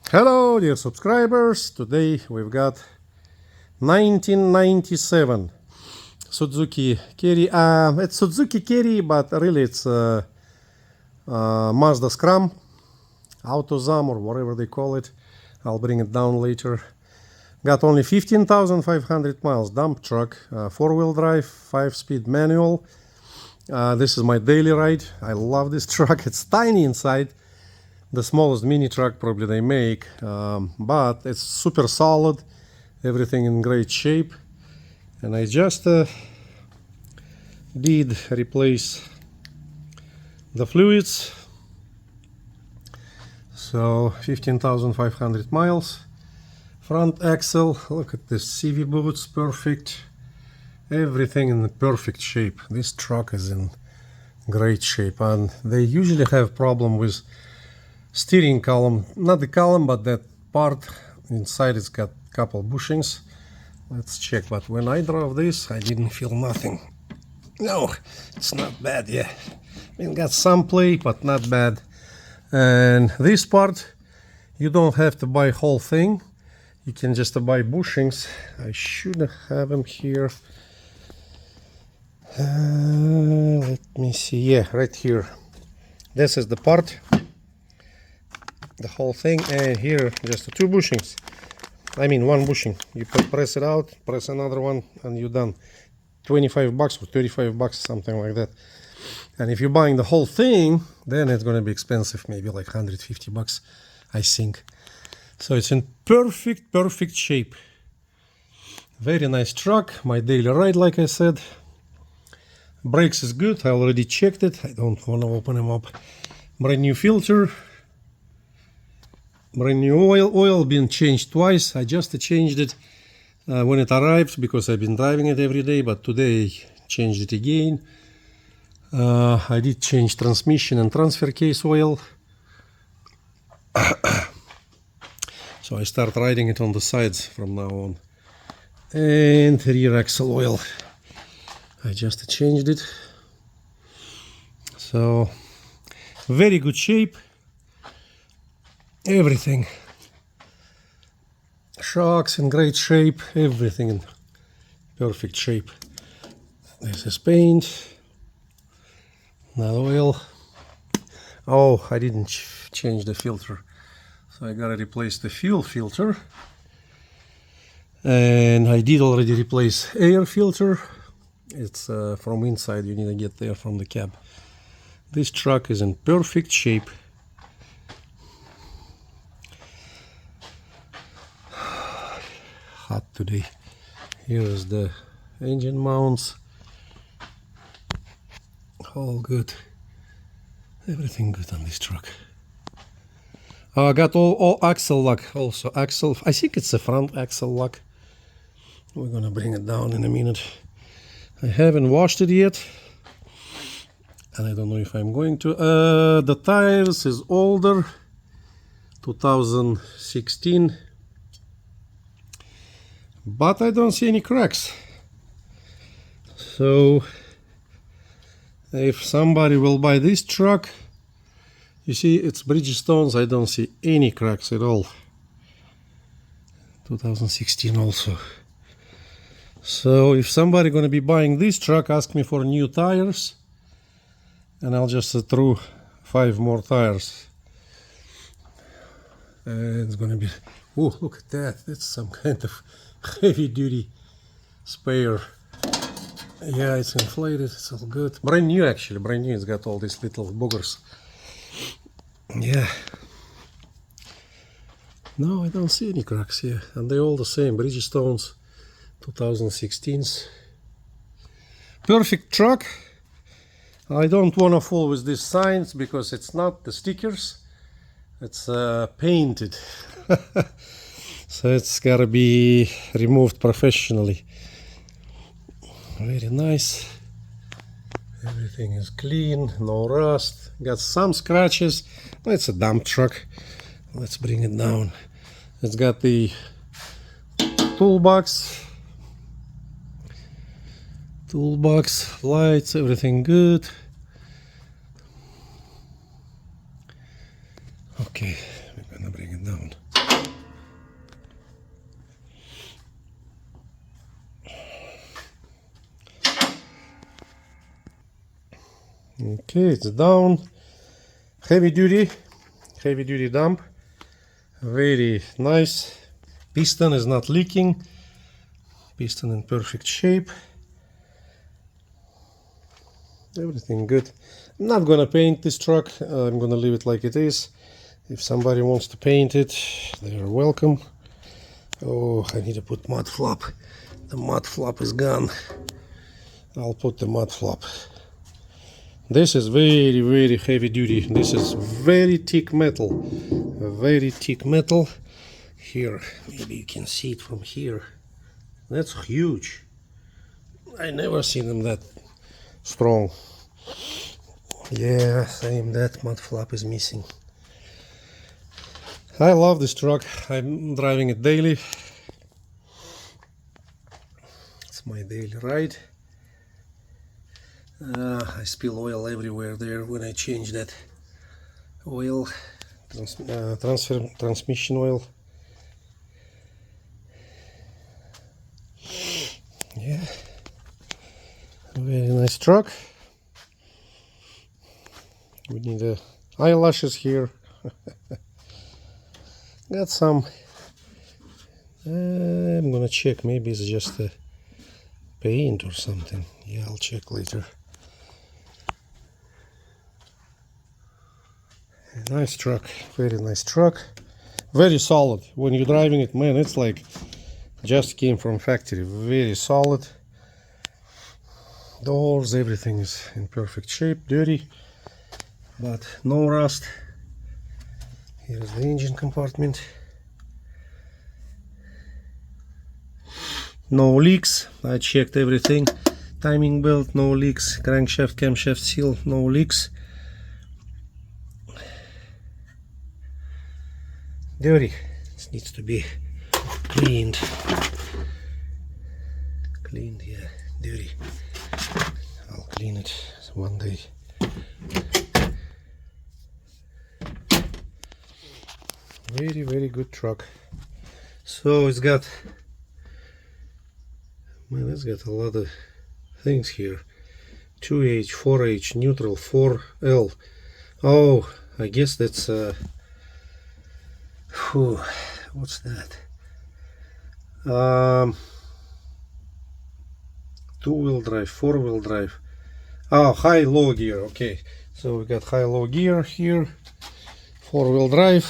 Hello, dear subscribers. Today we've got 1997 Suzuki Carry. It's Suzuki Carry, but really it's Mazda Scrum, AutoZam, or whatever they call it. I'll bring it down later. Got only 15,500 miles. Dump truck, 4-wheel drive, 5-speed manual. This is my daily ride. I love this truck. It's tiny inside. The smallest mini truck probably they make, but it's super solid, everything in great shape. And I just did replace the fluids. So 15,500 miles. Front axle, look at this, CV boots, perfect. Everything in perfect shape. This truck is in great shape, and they usually have problem with steering column, not the column, but that part inside. It's got a couple bushings. Let's check. But when I drove this, I didn't feel nothing. No, it's not bad. Yeah, I mean, got some play, but not bad. And this part, you don't have to buy whole thing. You can just buy bushings. I should have them here. Let me see. Yeah, right here. This is the part. The whole thing, and here just the 2 bushings. I mean 1 bushing. You press it out, press another one, and you're done. 25 bucks or 35 bucks, something like that. And if you're buying the whole thing, then it's going to be expensive, maybe like 150 bucks, I think. So it's in perfect shape. Very nice truck. My daily ride, like I said. Brakes is good. I already checked it. I don't want to open them up. Brand new filter. Brand new oil been changed twice. I just changed it when it arrived because I've been driving it every day, but today I changed it again. I did change transmission and transfer case oil. So I start riding it on the sides from now on. And rear axle oil, I just changed it. So very good shape. Everything, shocks in great shape, everything in perfect shape. This is paint, not oil. Oh, I didn't change the filter, so I gotta replace the fuel filter. And I did already replace air filter. It's from inside, you need to get there from the cab. This truck is in perfect shape. Hot today. Here is the engine mounts. All good. Everything good on this truck. I got all axle lock also. Axle, I think it's the front axle lock. We're gonna bring it down in a minute. I haven't washed it yet, and I don't know if I'm going to. The tires is older, 2016. But I don't see any cracks. So if somebody will buy this truck, you see it's Bridgestones. I don't see any cracks at all. 2016 also. So if somebody gonna be buying this truck, ask me for new tires, and I'll just throw 5 more tires. It's gonna be, oh, look at that. That's some kind of heavy duty spare. Yeah, it's inflated, it's all good. Brand new, actually, brand new. It's got all these little boogers. Yeah. No, I don't see any cracks here. And they're all the same. Bridgestones 2016s. Perfect truck. I don't want to fool with these signs because it's not the stickers. It's painted. So it's gotta be removed professionally. Very nice. Everything is clean, no rust. Got some scratches. It's a dump truck. Let's bring it down. It's got the toolbox, lights, everything good. Okay, we're gonna bring it down. Okay, it's down. Heavy duty dump. Very nice. Piston is not leaking. Piston in perfect shape. Everything good. I'm not gonna paint this truck. I'm gonna leave it like it is. If somebody wants to paint it, they are welcome. Oh, I need to put mud flap. The mud flap is gone. I'll put the mud flap. This is very, very heavy duty. This is very thick metal. Very thick metal. Here, maybe you can see it from here. That's huge. I never seen them that strong. Yeah, same, that mud flap is missing. I love this truck. I'm driving it daily. It's my daily ride. I spill oil everywhere there when I change that oil, transmission oil. Yeah, very nice truck. We need eyelashes here. Got some. I'm gonna check. Maybe it's just a paint or something. Yeah, I'll check later. Nice truck, very nice truck, very solid. When you're driving it, man, it's like just came from factory. Very solid. Doors, everything is in perfect shape. Dirty, but no rust. Here's the engine compartment. No leaks. I checked everything. Timing belt, no leaks. Crankshaft, camshaft seal, no leaks. Dirty. It needs to be cleaned. Cleaned, yeah. Dirty. I'll clean it one day. Very, very good truck. So it's got, man, it's got a lot of things here. 2H, 4H, neutral, 4L. Oh, I guess that's what's that? Two-wheel drive, four-wheel drive. Oh, high-low gear. Okay, so we got high-low gear here. Four-wheel drive.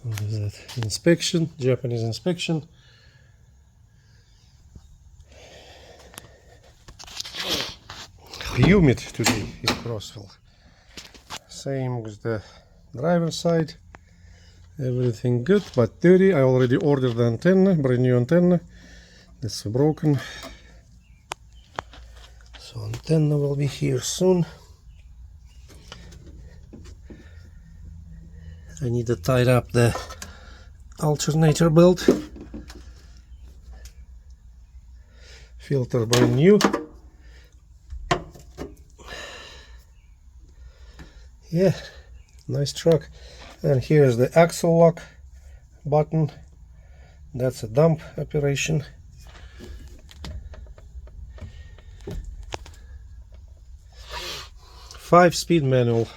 What is that? Inspection, Japanese inspection. Humid today in Crossville. Same with the driver's side. Everything good but dirty. I already ordered the antenna, brand new antenna. That's broken. So antenna will be here soon. I need to tie up the alternator belt. Filter brand new. Yeah, nice truck. And here's the axle lock button. That's a dump operation. Five-speed manual.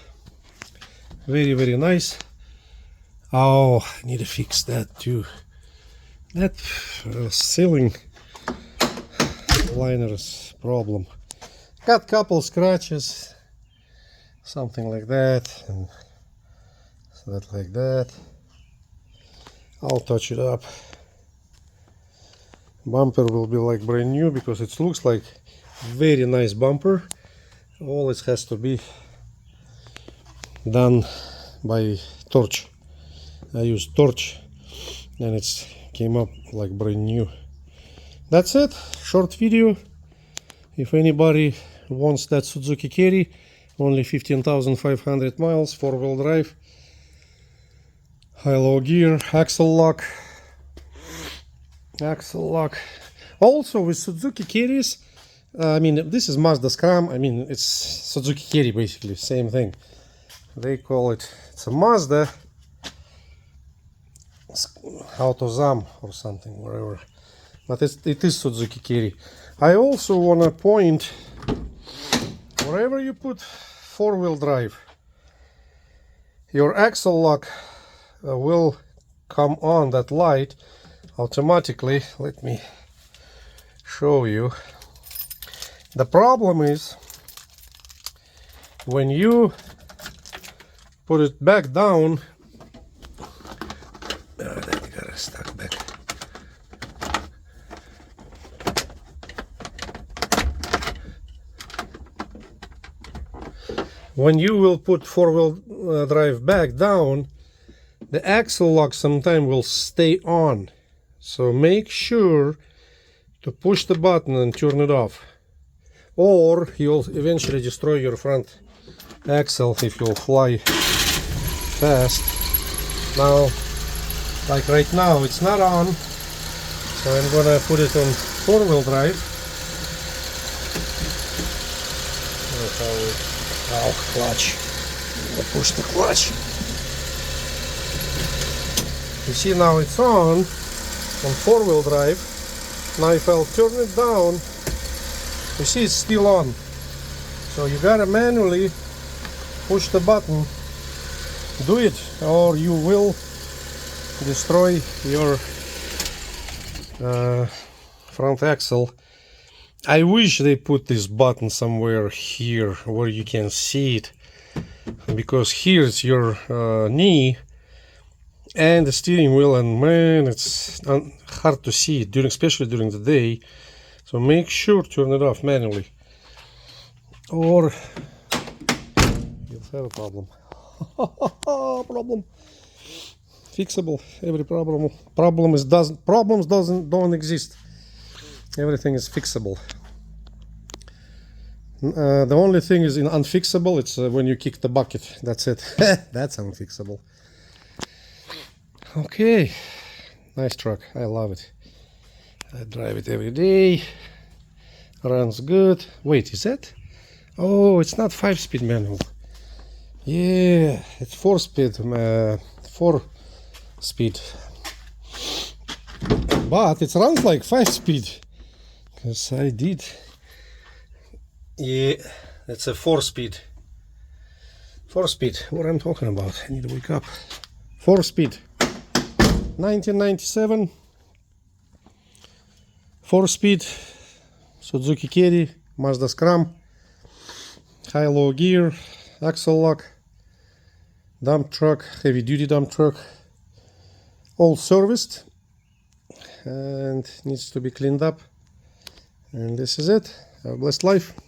Very, very nice. Oh, I need to fix that too. That ceiling liner's problem. Got couple scratches. Something like that, and that like that. I'll touch it up. Bumper will be like brand new because it looks like very nice bumper. All it has to be done by torch. I used torch and it came up like brand new. That's it, short video. If anybody wants that Suzuki Carry, only 15,500 miles, four-wheel drive, high-low gear, axle lock. Also with Suzuki Carries, I mean, this is Mazda Scram. I mean, it's Suzuki Carry basically, same thing. They call it, it's a Mazda AutoZam or something, wherever. But it is Suzuki Carry. I also want to point, wherever you put four-wheel drive, your axle lock will come on, that light automatically. Let me show you. The problem is when you put it back down, that got stuck back. When you will put four-wheel drive back down, the axle lock sometime will stay on. So make sure to push the button and turn it off, or you'll eventually destroy your front axle if you'll fly fast. Now, like right now, it's not on, so I'm gonna put it on four-wheel drive. Oh, clutch. I push the clutch. You see, now it's on four-wheel drive. Now if I'll turn it down, you see it's still on. So you gotta manually push the button. Do it, or you will destroy your front axle. I wish they put this button somewhere here where you can see it, because here's your knee and the steering wheel, and man, it's hard to see it, especially during the day. So make sure to turn it off manually, or you'll have a problem. Problem fixable. Every problems don't exist. Everything is fixable. The only thing is unfixable. It's when you kick the bucket. That's it. That's unfixable. Okay, nice truck. I love it. I drive it every day. Runs good. Wait, is that? Oh, it's not 5-speed manual. Yeah, it's 4-speed. 4-speed. But it runs like 5-speed. Because I did. Yeah, it's a 4-speed. 4-speed. What I'm talking about? I need to wake up. 4-speed. 1997. 4-speed. Suzuki Carry. Mazda Scrum. High-low gear. Axle lock. Dump truck. Heavy-duty dump truck. All serviced. And needs to be cleaned up. And this is it. Have a blessed life.